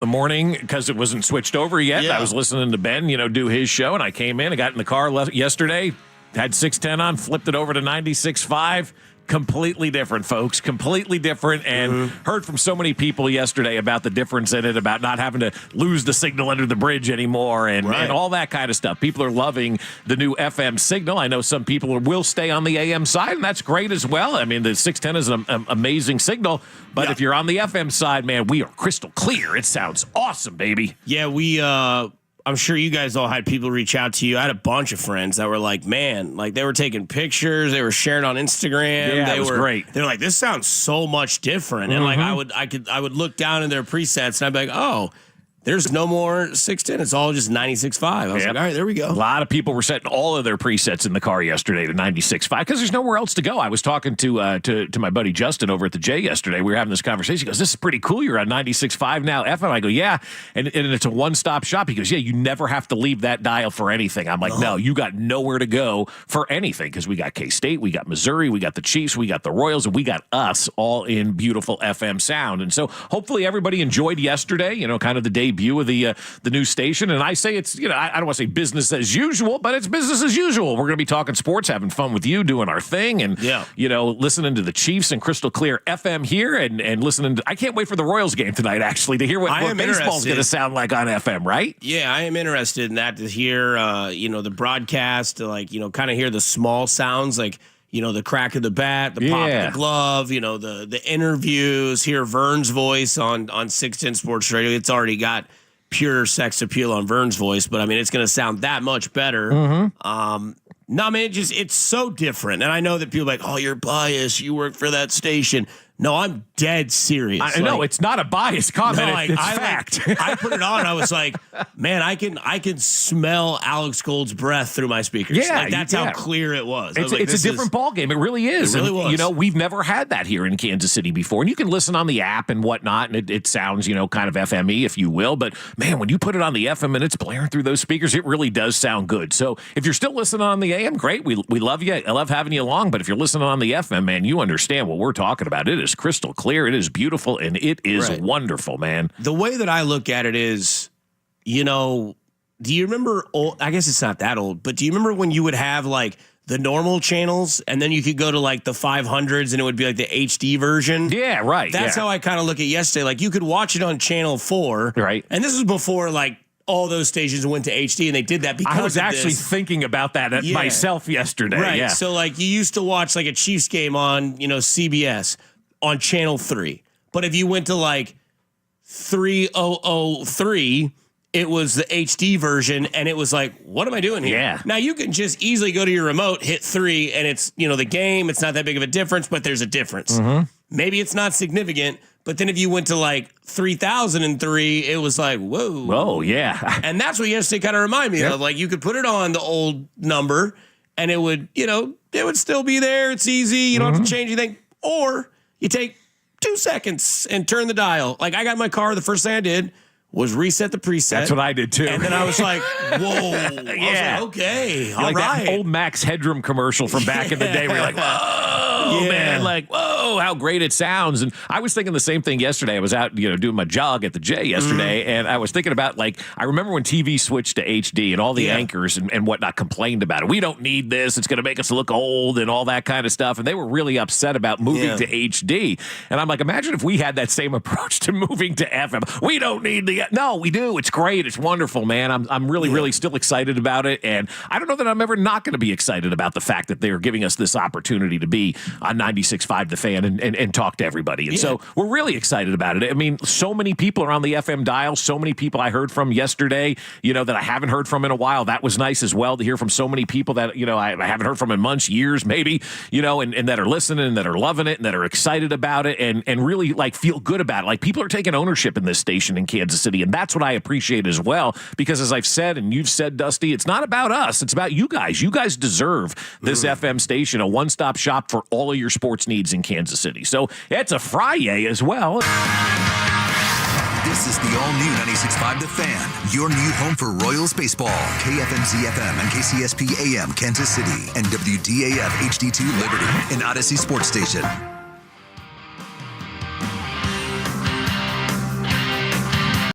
the morning because it wasn't switched over yet. Yeah. I was listening to Ben, do his show, and I came in, I got in the car yesterday, had 610 on, flipped it over to 96.5. Completely different, folks. Completely different. And heard from so many people yesterday about the difference in it, about not having to lose the signal under the bridge anymore and all that kind of stuff. People are loving the new FM signal. I know some people will stay on the AM side, and that's great as well. I mean, the 610 is an amazing signal. But if you're on the FM side, man, we are crystal clear. It sounds awesome, baby. Yeah, I'm sure you guys all had people reach out to you. I had a bunch of friends that were like, man, like they were taking pictures, they were sharing on Instagram. Yeah, it was great. They were like, this sounds so much different. And like I would look down in their presets and I'd be like, oh, there's no more 610. It's all just 96.5. I was like, all right, there we go. A lot of people were setting all of their presets in the car yesterday to 96.5 because there's nowhere else to go. I was talking to my buddy Justin over at the J yesterday. We were having this conversation. He goes, this is pretty cool. You're on 96.5 now, FM. I go, yeah. And it's a one-stop shop. He goes, yeah, you never have to leave that dial for anything. I'm like, no, you got nowhere to go for anything because we got K-State, we got Missouri, we got the Chiefs, we got the Royals, and we got us all in beautiful FM sound. And so hopefully everybody enjoyed yesterday, kind of the debut of the new station. And I say it's, I don't want to say business as usual, but it's business as usual. We're going to be talking sports, having fun with you, doing our thing, and, listening to the Chiefs and crystal clear FM here and listening to, I can't wait for the Royals game tonight, actually, to hear what baseball's going to sound like on FM, right? Yeah, I am interested in that, to hear, the broadcast, to kind of hear the small sounds, like, the crack of the bat, the pop of the glove, the interviews, hear Vern's voice on 610 Sports Radio. It's already got pure sex appeal on Vern's voice, but I mean, it's going to sound that much better. No, man, it's so different. And I know that people are like, oh, you're biased. You work for that station. No, I'm dead serious. I know it's not a biased comment. It's fact. I put it on. I was like, man, I can smell Alex Gold's breath through my speakers. Yeah, that's how clear it was. It's a different ball game. It really is. It really was. We've never had that here in Kansas City before. And you can listen on the app and whatnot, and it sounds, kind of FME, if you will. But man, when you put it on the FM and it's blaring through those speakers, it really does sound good. So if you're still listening on the AM, great. We love you. I love having you along. But if you're listening on the FM, man, you understand what we're talking about. It is crystal clear. It is beautiful, and it is wonderful, man. The way that I look at it is, do you remember, I guess it's not that old, but do you remember when you would have like the normal channels and then you could go to like the 500s and it would be like the HD version? Yeah, right. That's how I kind of look at yesterday. Like you could watch it on channel 4. Right. And this was before like all those stations went to HD, and they did that because I was actually thinking about that myself yesterday. Right. Yeah. So like you used to watch like a Chiefs game on, CBS on channel 3. But if you went to like 3003, it was the HD version, and it was like, what am I doing here? Yeah. Now you can just easily go to your remote, hit 3, and it's, the game. It's not that big of a difference, but there's a difference. Maybe it's not significant, but then if you went to like 3003, it was like, whoa. Whoa, yeah. And that's what yesterday kind of reminded me of. Like you could put it on the old number, and it would, it would still be there. It's easy. You don't have to change anything. Or you take 2 seconds and turn the dial. Like I got in my car, the first thing I did was reset the preset. That's what I did too. And then I was like, whoa. I was like, okay, all like right. That old Max Headroom commercial from back in the day where you're like, whoa, man, like, whoa, how great it sounds. And I was thinking the same thing yesterday. I was out, doing my jog at the J yesterday, and I was thinking about, like, I remember when TV switched to HD and all the anchors and whatnot complained about it. We don't need this. It's going to make us look old and all that kind of stuff. And they were really upset about moving to HD. And I'm like, imagine if we had that same approach to moving to FM. We don't need the... No, we do. It's great. It's wonderful, man. I'm really still excited about it. And I don't know that I'm ever not going to be excited about the fact that they're giving us this opportunity to be on 96.5 The Fan and talk to everybody. And so we're really excited about it. I mean, so many people are on the FM dial. So many people I heard from yesterday, that I haven't heard from in a while. That was nice as well to hear from so many people that, I haven't heard from in months, years, maybe, and that are listening and that are loving it and that are excited about it and really like feel good about it. Like people are taking ownership in this station in Kansas City. And that's what I appreciate as well, because as I've said, and you've said, Dusty, it's not about us. It's about you guys. You guys deserve this FM station, a one-stop shop for all of your sports needs in Kansas City. So it's a Friday as well. This is the all-new 96.5 The Fan, your new home for Royals baseball. KFNZ-FM and KCSP AM Kansas City and WDAF HD2 Liberty, an Odyssey sports station.